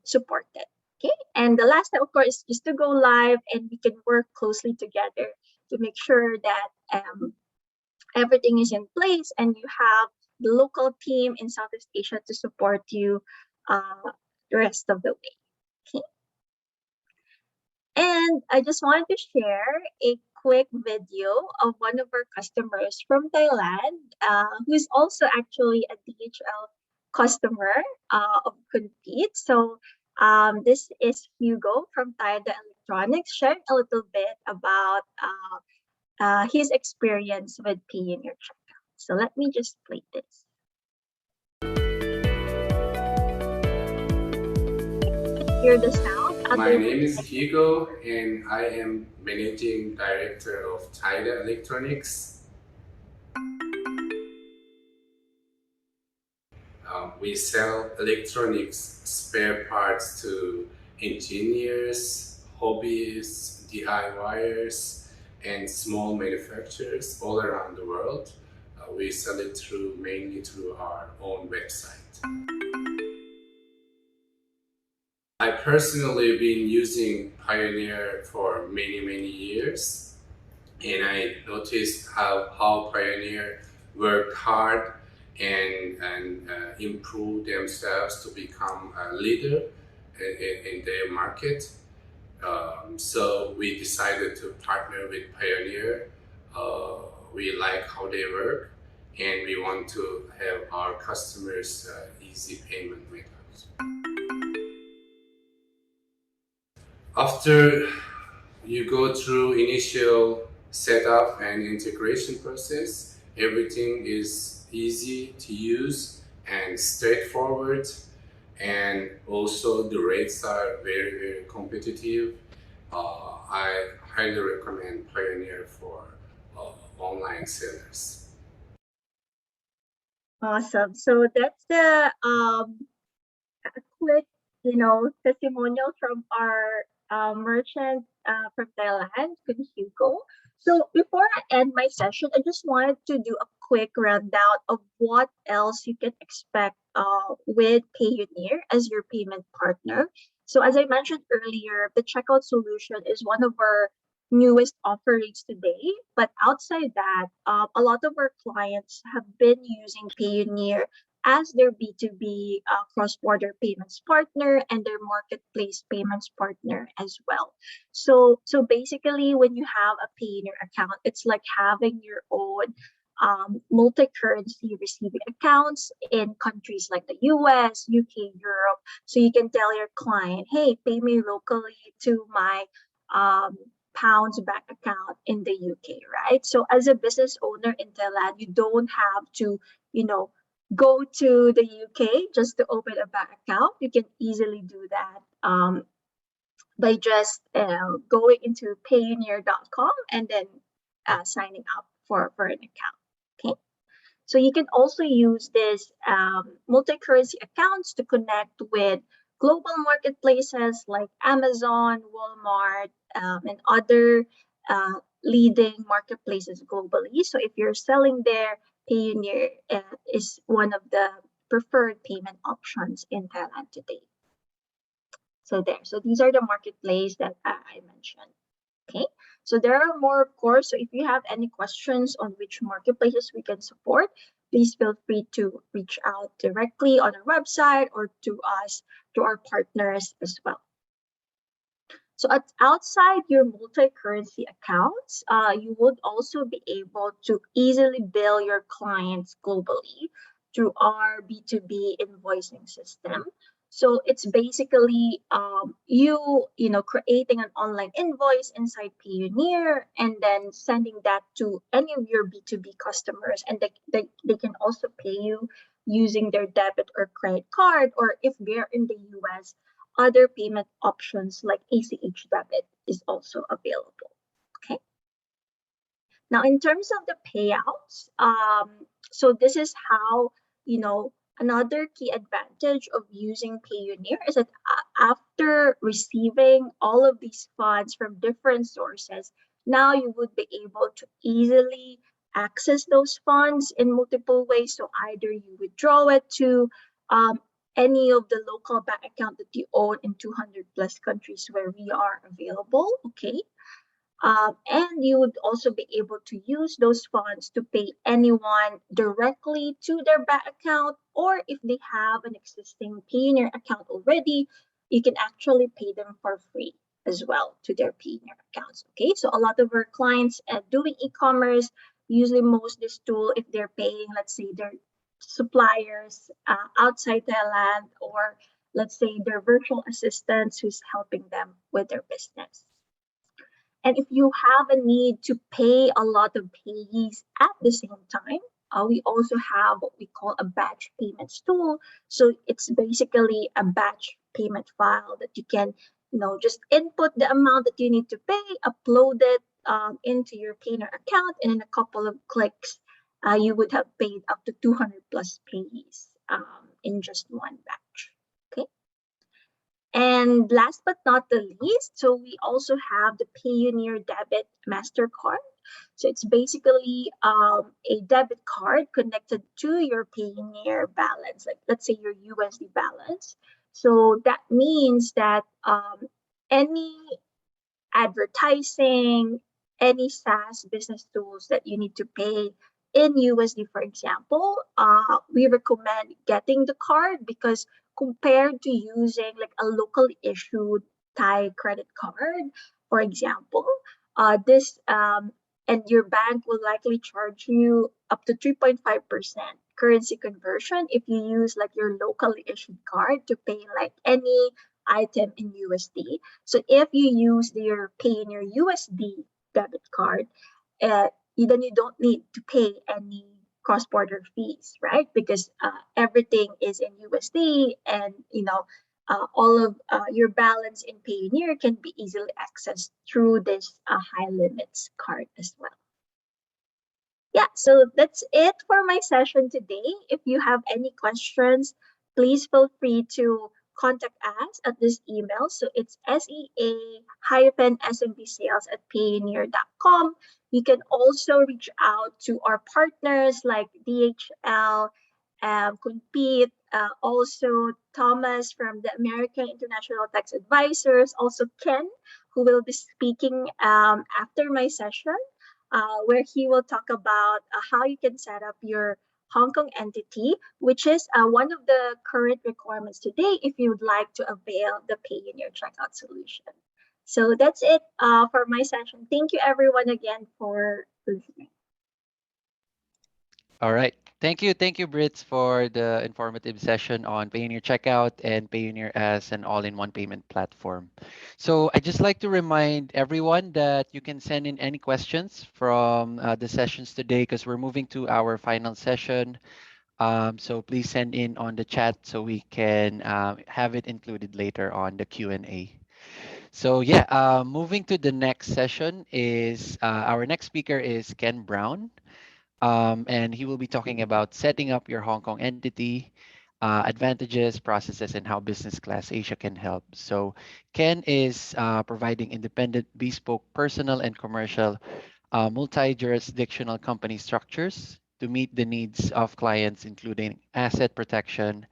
supported. Okay, and the last step, of course, is just to go live, and we can work closely together to make sure that everything is in place and you have the local team in Southeast Asia to support you the rest of the way. Okay. And I just wanted to share a quick video of one of our customers from Thailand, who's also actually a DHL customer of Compete. So this is Hugo from Tayda Electronics sharing a little bit about his experience with Payoneer Checkout. So let me just play this. Hear the sound. My name is Hugo, and I am Managing Director of Tayda Electronics. We sell electronics spare parts to engineers, hobbyists, DIYers, and small manufacturers all around the world. We sell it mainly through our own website. I personally been using Payoneer for many years, and I noticed how Payoneer worked hard and improved themselves to become a leader in their market. So we decided to partner with Payoneer. We like how they work, and we want to have our customers easy payment with us. After you go through initial setup and integration process, everything is easy to use and straightforward, and also the rates are very competitive. I highly recommend Payoneer for online sellers. Awesome. So that's the a quick, testimonial from our merchant from Thailand, Kun Hugo. So before I end my session, I just wanted to do a quick rundown of what else you can expect with Payoneer as your payment partner. So as I mentioned earlier, the checkout solution is one of our newest offerings today. But outside that, a lot of our clients have been using Payoneer as their B2B cross-border payments partner and their marketplace payments partner as well. So basically, when you have a Payoneer account, it's like having your own multi-currency receiving accounts in countries like the US, UK, Europe. So you can tell your client, hey, pay me locally to my pounds bank account in the UK, right? So as a business owner in Thailand, you don't have to, go to the UK just to open a bank account. You can easily do that by just going into payoneer.com and then signing up for an account. Okay. So you can also use this multi-currency accounts to connect with global marketplaces like Amazon, Walmart, and other leading marketplaces globally. So if you're selling there, Payoneer is one of the preferred payment options in Thailand today. So these are the marketplace that I mentioned. Okay, so there are more, of course. So if you have any questions on which marketplaces we can support, please feel free to reach out directly on our website or to us, to our partners as well. So outside your multi-currency accounts, you would also be able to easily bill your clients globally through our B2B invoicing system. So it's basically you creating an online invoice inside Payoneer and then sending that to any of your B2B customers, and they can also pay you using their debit or credit card, or if they're in the US, other payment options like ACH debit is also available. Okay. Now, in terms of the payouts, so this is how, another key advantage of using Payoneer is that after receiving all of these funds from different sources, Now you would be able to easily access those funds in multiple ways. So either you withdraw it to any of the local bank account that you own in 200 plus countries where we are available, okay? And you would also be able to use those funds to pay anyone directly to their bank account, or if they have an existing Payoneer account already, you can actually pay them for free as well to their Payoneer accounts. Okay, so a lot of our clients doing e-commerce usually most this tool if they're paying, let's say, their suppliers outside Thailand, or let's say their virtual assistants who's helping them with their business. And if you have a need to pay a lot of payees at the same time, we also have what we call a batch payments tool. So it's basically a batch payment file that you can, just input the amount that you need to pay, upload it into your Payoneer account, and in a couple of clicks, you would have paid up to 200 plus payees in just one batch. Okay. And last but not the least, so we also have the Payoneer Debit MasterCard. So it's basically a debit card connected to your Payoneer balance, like let's say your USD balance. So that means that any advertising, any SaaS business tools that you need to pay in USD, for example, we recommend getting the card because compared to using like a locally issued Thai credit card, for example, this and your bank will likely charge you up to 3.5% currency conversion if you use like your locally issued card to pay like any item in USD. So if you use your Payoneer USD debit card, then you don't need to pay any cross-border fees, right? Because everything is in USD, and all of your balance in Payoneer can be easily accessed through this high limits card as well. Yeah, so that's it for my session today. If you have any questions, please feel free to contact us at this email. So it's sea-smbsales@payoneer.com. You can also reach out to our partners like DHL, Compete, also Thomas from the American International Tax Advisors, also Ken, who will be speaking after my session. Where he will talk about how you can set up your Hong Kong entity, which is one of the current requirements today if you would like to avail the Payoneer Checkout solution. So that's it for my session. Thank you everyone again for listening. All right. Thank you, Brits, for the informative session on Payoneer Checkout and Payoneer as an all-in-one payment platform. So I just like to remind everyone that you can send in any questions from the sessions today because we're moving to our final session. So please send in on the chat so we can have it included later on the Q&A. So yeah, moving to the next session is our next speaker is Ken Brown. And he will be talking about setting up your Hong Kong entity, advantages, processes, and how Business Class Asia can help. So Ken is providing independent, bespoke, personal, and commercial multi-jurisdictional company structures to meet the needs of clients, including asset protection,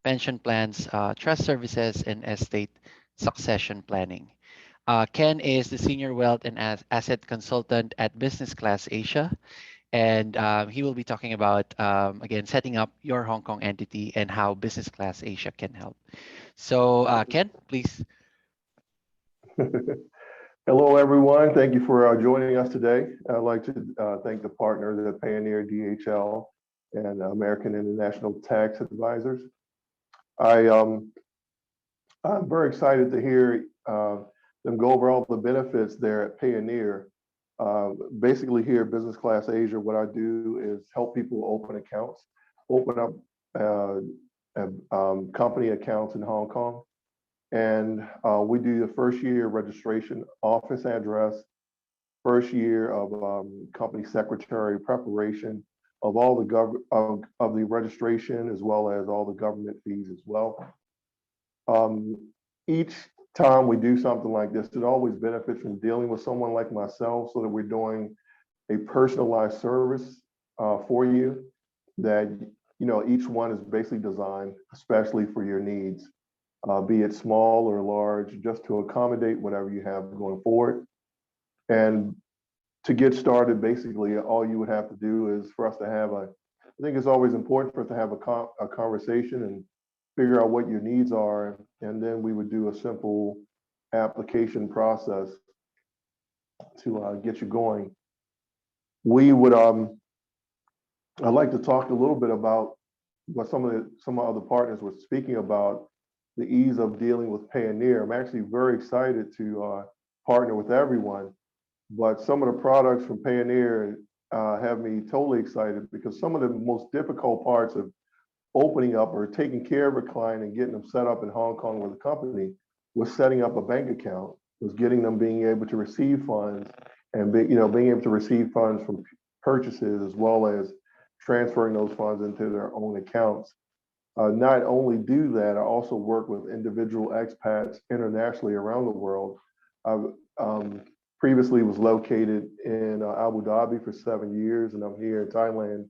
pension plans, trust services, and estate succession planning. Ken is the Senior Wealth and Asset Consultant at Business Class Asia, and he will be talking about, again, setting up your Hong Kong entity and how Business Class Asia can help. So Ken, please. Hello, everyone. Thank you for joining us today. I'd like to thank the partners at Payoneer, DHL, and American International Tax Advisors. I'm very excited to hear them go over all the benefits there at Payoneer. Basically here at Business Class Asia, what I do is help people open accounts, open up company accounts in Hong Kong. And we do the first year registration, office address, first year of company secretary preparation of all the of the registration, as well as all the government fees as well. Each time we do something like this, it always benefits from dealing with someone like myself so that we're doing a personalized service for you that, you know, each one is basically designed especially for your needs, be it small or large, just to accommodate whatever you have going forward. And to get started, basically, all you would have to do is for us to have I think it's always important for us to have a conversation and figure out what your needs are. And then we would do a simple application process to get you going. We would, I'd like to talk a little bit about what some of other partners were speaking about, the ease of dealing with Payoneer. I'm actually very excited to partner with everyone, but some of the products from Payoneer have me totally excited because some of the most difficult parts of opening up or taking care of a client and getting them set up in Hong Kong with a company was setting up a bank account, was getting them being able to receive funds and being able to receive funds from purchases as well as transferring those funds into their own accounts. Not only do that, I also work with individual expats internationally around the world. I previously was located in Abu Dhabi for 7 years, and I'm here in Thailand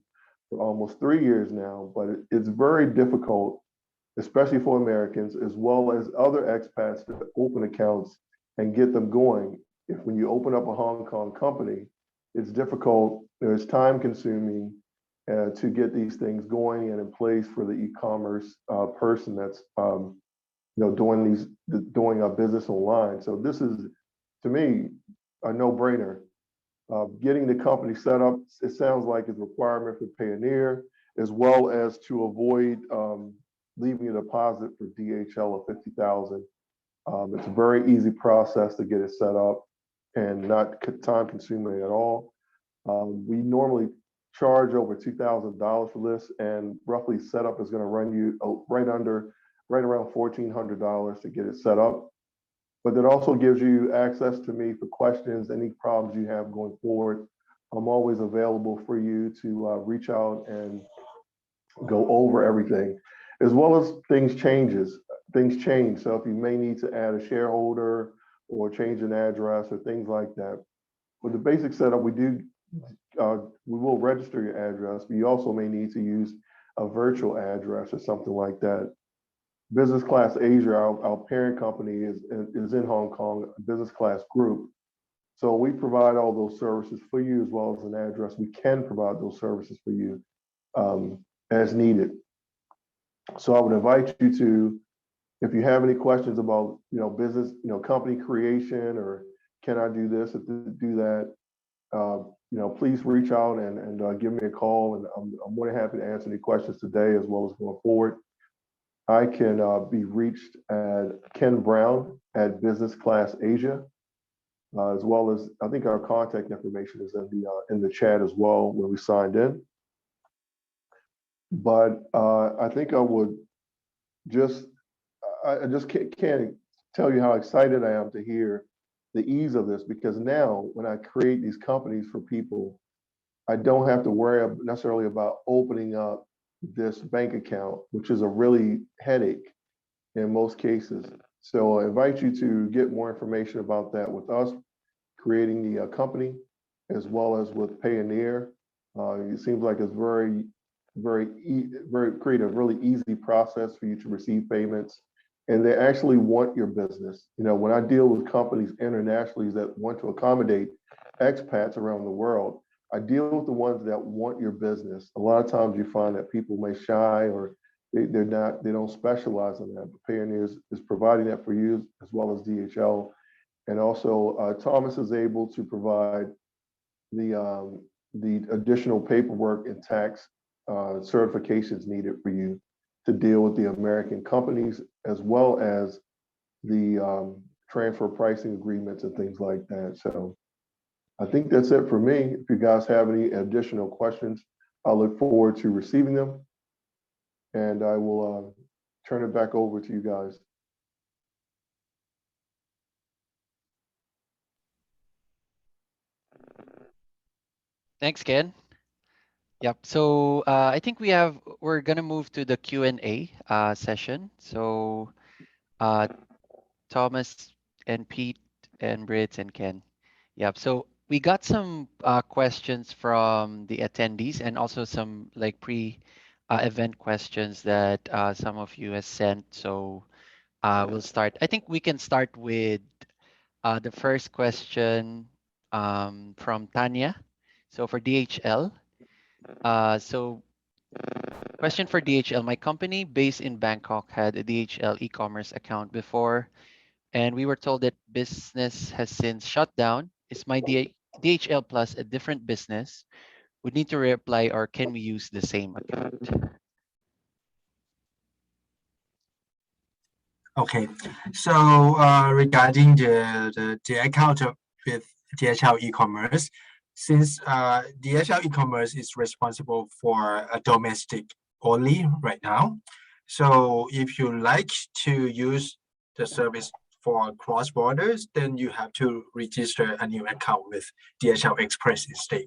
for almost 3 years now. But it's very difficult, especially for Americans, as well as other expats, to open accounts and get them going. If when you open up a Hong Kong company, it's difficult, it's time consuming to get these things going and in place for the e-commerce person that's doing a business online. So this is, to me, a no-brainer. Getting the company set up, it sounds like it's a requirement for Payoneer, as well as to avoid leaving a deposit for DHL of $50,000. It's a very easy process to get it set up and not time consuming at all. We normally charge over $2,000 for this, and roughly setup is going to run you right around $1,400 to get it set up. But that also gives you access to me for questions, any problems you have going forward. I'm always available for you to reach out and go over everything, as well as things change. So if you may need to add a shareholder or change an address or things like that. With the basic setup, we will register your address, but you also may need to use a virtual address or something like that. Business Class Asia, our parent company is in Hong Kong, a business class group. So we provide all those services for you as well as an address. We can provide those services for you as needed. So I would invite you to, if you have any questions about business, company creation, or can I do this or do that, please reach out and give me a call, and I'm more than happy to answer any questions today as well as going forward. I can be reached at Ken Brown at Business Class Asia, as well as I think our contact information is in the chat as well when we signed in. But I think I would I just can't tell you how excited I am to hear the ease of this, because now when I create these companies for people, I don't have to worry necessarily about opening up this bank account, which is a really headache in most cases. So I invite you to get more information about that with us creating the company, as well as with Payoneer. It seems like it's create a really easy process for you to receive payments, and they actually want your business. When I deal with companies internationally that want to accommodate expats around the world, I deal with the ones that want your business. A lot of times you find that people may shy or they don't specialize in that. But Payoneer is providing that for you, as well as DHL. And also Thomas is able to provide the additional paperwork and tax certifications needed for you to deal with the American companies, as well as the transfer pricing agreements and things like that. So I think that's it for me. If you guys have any additional questions, I look forward to receiving them, and I will turn it back over to you guys. Thanks, Ken. Yep. So I think we're gonna move to the Q&A session. So Thomas and Pete and Brits and Ken. Yep. So we got some questions from the attendees and also some like event questions that some of you has sent. So we'll start. I think we can start with the first question from Tanya. So for DHL. So question for DHL. My company based in Bangkok had a DHL e-commerce account before, and we were told that business has since shut down. Is my DHL Plus a different business? We need to reapply, or can we use the same account? Okay, so regarding the account with DHL e-commerce, since DHL e-commerce is responsible for a domestic only right now, so if you like to use the service for cross borders, then you have to register a new account with DHL Express instead.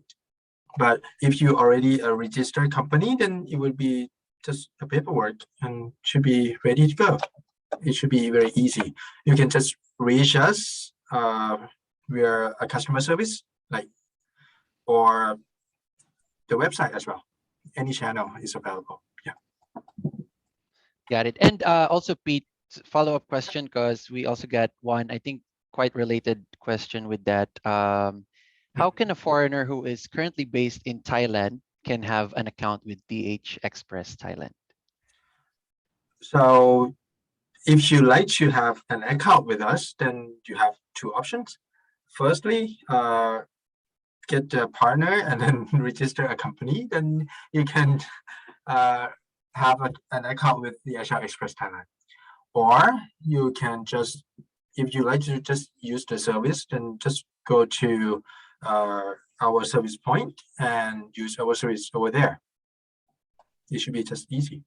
But if you already a registered company, then it will be just a paperwork and should be ready to go. It should be very easy. You can just reach us via a customer service, like, or the website as well. Any channel is available. Yeah. Got it. And also, Pete, follow-up question, because we also got one, I think, quite related question with that. How can a foreigner who is currently based in Thailand can have an account with DH Express Thailand? So if you like to have an account with us, then you have two options. Firstly, get a partner and then register a company. Then you can have an account with the DHL Express Thailand. Or you can just, if you like to just use the service, then just go to our service point and use our service over there. It should be just easy.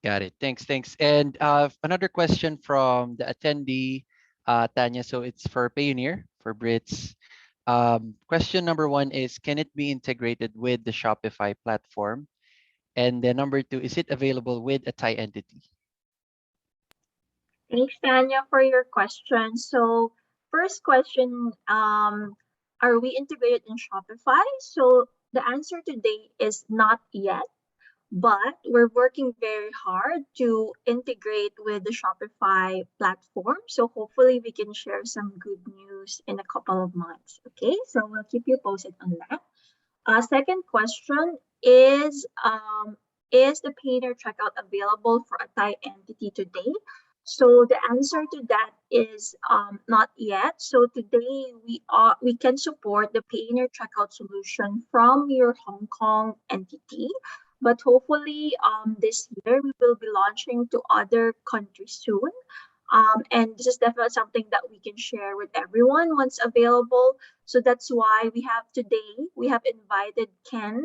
Got it. Thanks. And another question from the attendee, Tanya. So it's for Payoneer, for Brits. Question number one is, can it be integrated with the Shopify platform? And then number two, is it available with a Thai entity? Thanks, Tanya, for your question. So first question, are we integrated in Shopify? So the answer today is not yet, but we're working very hard to integrate with the Shopify platform. So hopefully we can share some good news in a couple of months. Okay, so we'll keep you posted on that. Second question is the Payoneer Checkout available for a Thai entity today? So the answer to that is not yet. So today we can support the Payoneer Checkout solution from your Hong Kong entity, but hopefully this year we will be launching to other countries soon. And this is definitely something that we can share with everyone once available. So that's why we have invited Ken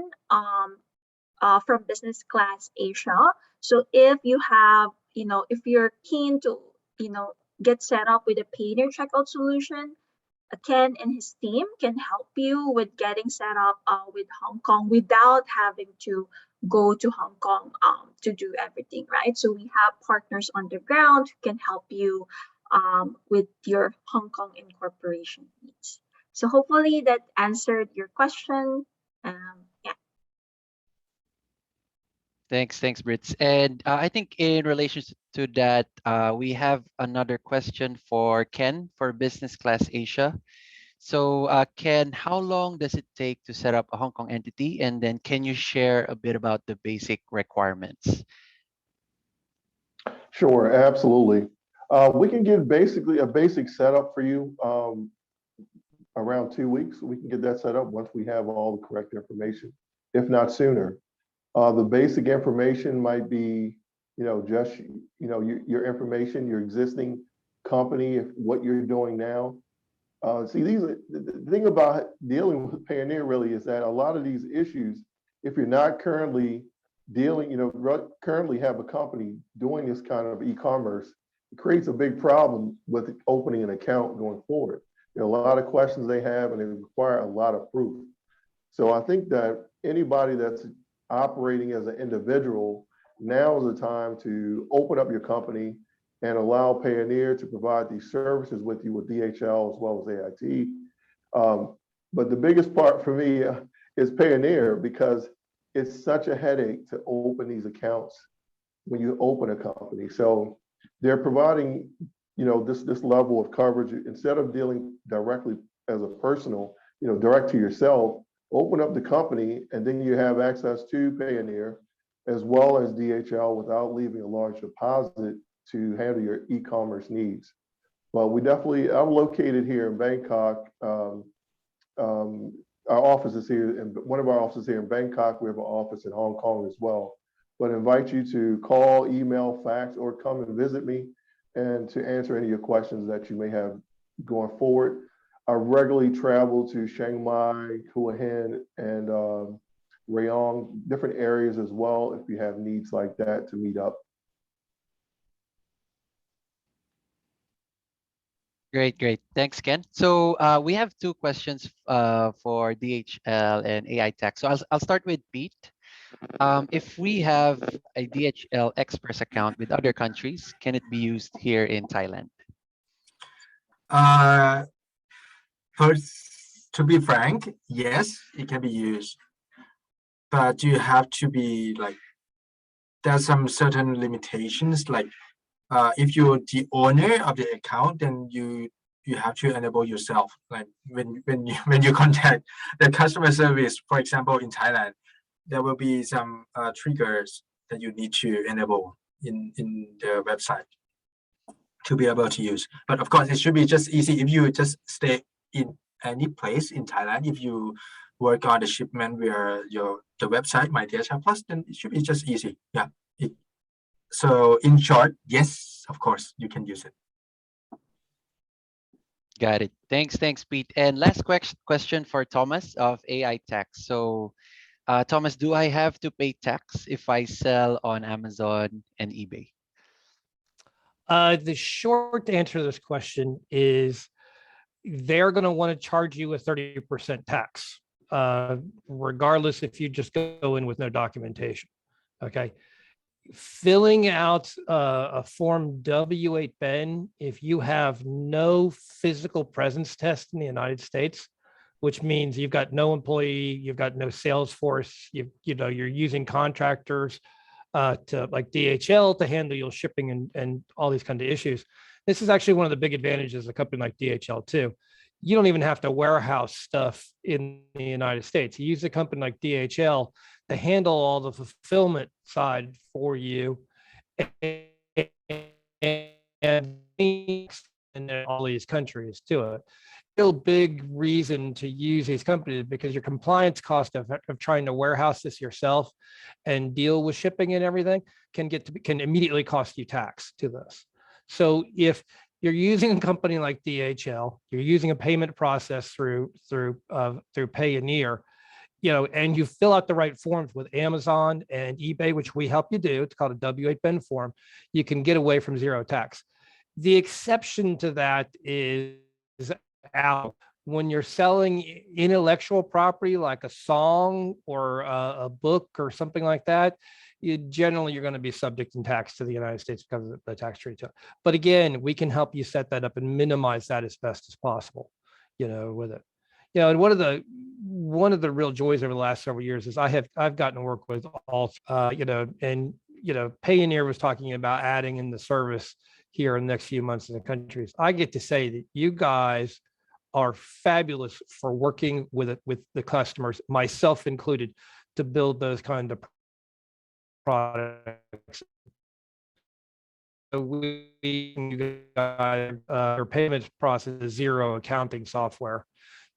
from Business Class Asia. So if you have, if you're keen to, get set up with a Payoneer Checkout solution, Ken and his team can help you with getting set up with Hong Kong without having to go to Hong Kong to do everything, right? So we have partners on the ground who can help you with your Hong Kong incorporation needs. So hopefully that answered your question. Yeah. Thanks, Brits. And I think in relation to that, we have another question for Ken for Business Class Asia. So Ken, how long does it take to set up a Hong Kong entity? And then can you share a bit about the basic requirements? Sure, absolutely. We can give basically a basic setup for you around 2 weeks. We can get that set up once we have all the correct information, if not sooner. The basic information might be, just, your information, your existing company, what you're doing now. See, the thing about dealing with Payoneer really is that a lot of these issues, if you're not currently currently have a company doing this kind of e-commerce, it creates a big problem with opening an account going forward. There are a lot of questions they have, and they require a lot of proof. So I think that anybody that's operating as an individual, now is the time to open up your company and allow Payoneer to provide these services with you with DHL as well as AIT. But the biggest part for me is Payoneer, because it's such a headache to open these accounts when you open a company. So they're providing, this level of coverage. Instead of dealing directly as a personal, direct to yourself, open up the company, and then you have access to Payoneer as well as DHL without leaving a large deposit to handle your e-commerce needs. But I'm located here in Bangkok. Our office is here, and one of our offices here in Bangkok. We have an office in Hong Kong as well. But I invite you to call, email, fax, or come and visit me and to answer any of your questions that you may have going forward. I regularly travel to Chiang Mai, Hua Hin, and Rayong, different areas as well, if you have needs like that to meet up. Great. Thanks, Ken. So we have two questions for DHL and AI Tech. So I'll start with Pete. If we have a DHL Express account with other countries, can it be used here in Thailand? First, to be frank, yes, it can be used, but you have to be like, there's some certain limitations. Like, if you're the owner of the account, then you have to enable yourself. Like when you contact the customer service, for example, in Thailand, there will be some triggers that you need to enable in the website to be able to use. But of course, it should be just easy if you just stay in any place in Thailand. If you work on the shipment where the website My DHL Plus, then it should be just easy. Yeah. So in short, yes, of course, you can use it. Got it. Thanks, Pete. And last question for Thomas of AI Tax. So, Thomas, do I have to pay tax if I sell on Amazon and eBay? The short answer to this question is they're going to want to charge you a 30% tax, regardless if you just go in with no documentation. Okay. Filling out a form W-8Ben, if you have no physical presence test in the United States, which means you've got no employee, you've got no sales force, you're using contractors to like DHL to handle your shipping and all these kind of issues. This is actually one of the big advantages of a company like DHL too. You don't even have to warehouse stuff in the United States. You use a company like DHL to handle all the fulfillment side for you, and all these countries to it. Real big reason to use these companies because your compliance cost of trying to warehouse this yourself and deal with shipping and everything can immediately cost you tax to this. So if you're using a company like DHL, you're using a payment process through Payoneer, and you fill out the right forms with Amazon and eBay, which we help you do. It's called a W-8Ben form. You can get away from zero tax. The exception to that is out when you're selling intellectual property like a song or a book or something like that. You're going to be subject in tax to the United States because of the tax treaty. But again, we can help you set that up and minimize that as best as possible, with it. And one of the real joys over the last several years is I've gotten to work with all, and Payoneer was talking about adding in the service here in the next few months in the countries. I get to say that you guys are fabulous for working with the customers, myself included, to build those kind of products. Our payments process is zero accounting software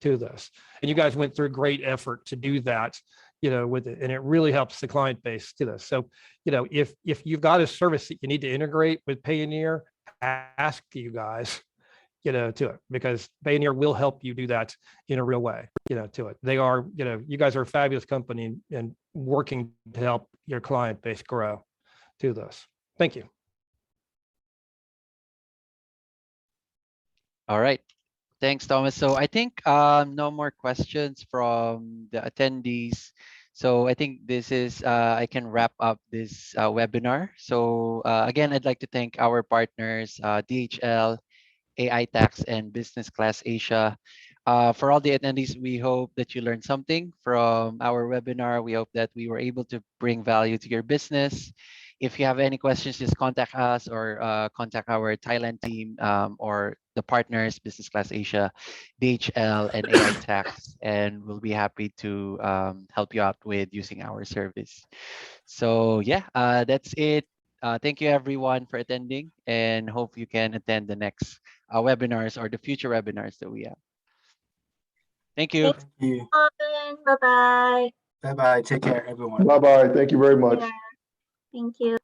to this, and you guys went through great effort to do that, with it, and it really helps the client base to this. So, if you've got a service that you need to integrate with Payoneer, ask you guys, to it, because Payoneer will help you do that in a real way, to it. They are, you guys are a fabulous company and working to help your client base grow to this. Thank you. All right. Thanks, Thomas. So I think no more questions from the attendees. So I think this is, I can wrap up this webinar. So again, I'd like to thank our partners, DHL, AI Tax, and Business Class Asia. For all the attendees, we hope that you learned something from our webinar. We hope that we were able to bring value to your business. If you have any questions, just contact us or contact our Thailand team or the partners, Business Class Asia, DHL, and AI Tax, and we'll be happy to help you out with using our service. So yeah, that's it. Thank you everyone for attending, and hope you can attend the next webinars or the future webinars that we have. Thank you. Thanks, Thank you. everyone. Bye-bye. Bye bye. Take care, everyone. Bye-bye. Thank you very much. Yeah. Thank you.